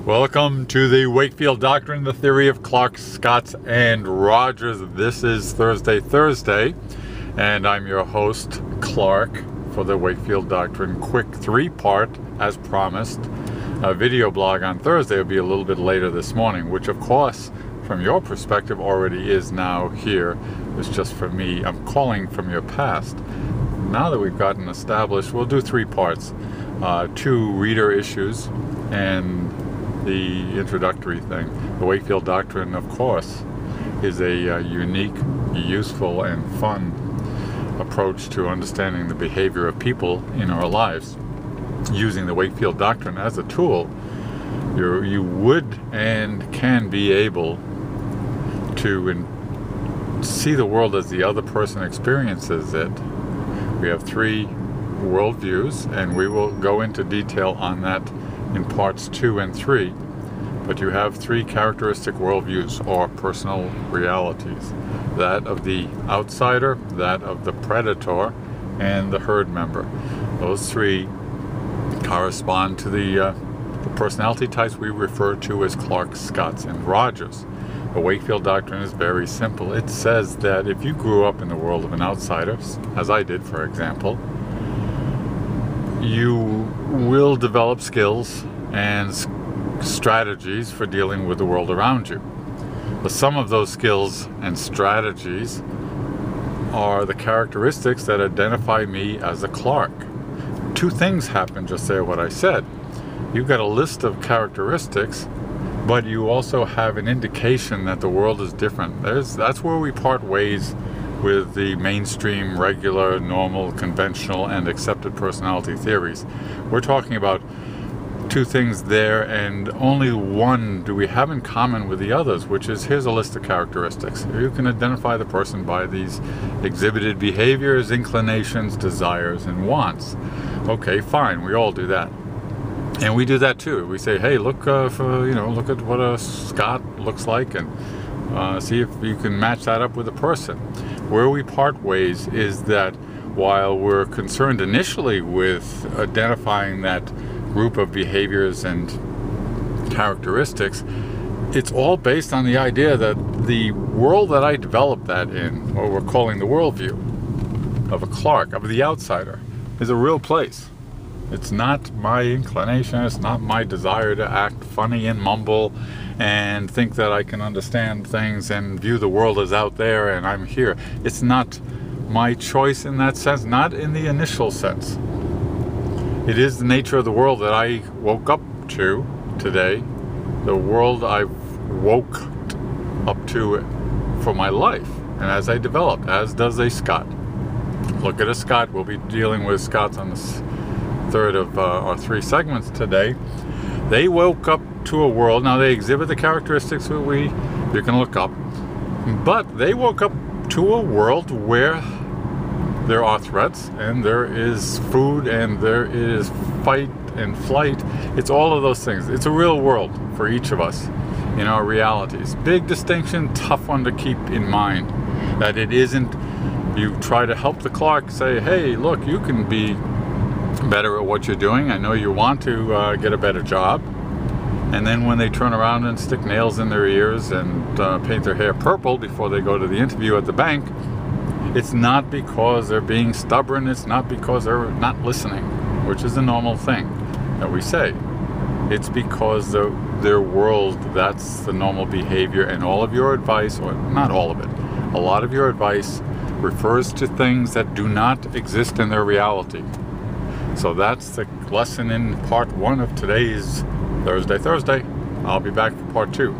Welcome to the Wakefield Doctrine, the theory of Clarke, Scott, and Rogers. This is Thursday, and I'm your host, Clarke, for the Wakefield Doctrine quick three-part, as promised, video blog on Thursday. Will be a little bit later this morning, which of course, from your perspective, already is now here. It's just for me. I'm calling from your past. Now that we've gotten established, we'll do three parts. Two reader issues and the introductory thing. The Wakefield Doctrine, of course, is a unique, useful, and fun approach to understanding the behavior of people in our lives. Using the Wakefield Doctrine as a tool, you would and can be able to see the world as the other person experiences it. We have three worldviews, and we will go into detail on that in parts 2 and 3. But you have three characteristic worldviews, or personal realities: that of the outsider, that of the predator, and the herd member. Those three correspond to the personality types we refer to as Clarke, Scott, and Rogers. The Wakefield Doctrine is very simple. It says that if you grew up in the world of an outsider, as I did, for example, you will develop skills and strategies for dealing with the world around you. But some of those skills and strategies are the characteristics that identify me as a Clarke. Two things happen just there, what I said. You've got a list of characteristics, but you also have an indication that the world is different. That's where we part ways with the mainstream, regular, normal, conventional, and accepted personality theories. We're talking about two things there, and only one do we have in common with the others, which is, here's a list of characteristics. You can identify the person by these exhibited behaviors, inclinations, desires, and wants. Okay, fine, we all do that. And we do that too. We say, hey, look look at what a Scott looks like, and see if you can match that up with a person. Where we part ways is that while we're concerned initially with identifying that group of behaviors and characteristics, it's all based on the idea that the world that I developed that in, what we're calling the worldview of a Clarke, of the outsider, is a real place. It's not my inclination, it's not my desire to act funny and mumble and think that I can understand things and view the world as out there and I'm here. It's not my choice in that sense, not in the initial sense. It is the nature of the world that I woke up to today, the world I've woke up to for my life, and as I developed, as does a Scott. Look at a Scott. We'll be dealing with Scotts on this third of our three segments today. They woke up to a world. Now they exhibit the characteristics that you can look up, but they woke up to a world where there are threats, and there is food, and there is fight and flight. It's all of those things. It's a real world for each of us in our realities. Big distinction, tough one to keep in mind, that it isn't, you try to help the Clarke, say, hey, look, you can be better at what you're doing. I know you want to get a better job. And then when they turn around and stick nails in their ears and paint their hair purple before they go to the interview at the bank, it's not because they're being stubborn, it's not because they're not listening, which is a normal thing that we say. It's because their world, that's the normal behavior, and all of your advice, or not all of it, a lot of your advice refers to things that do not exist in their reality. So that's the lesson in part 1 of today's Thursday. I'll be back for part 2.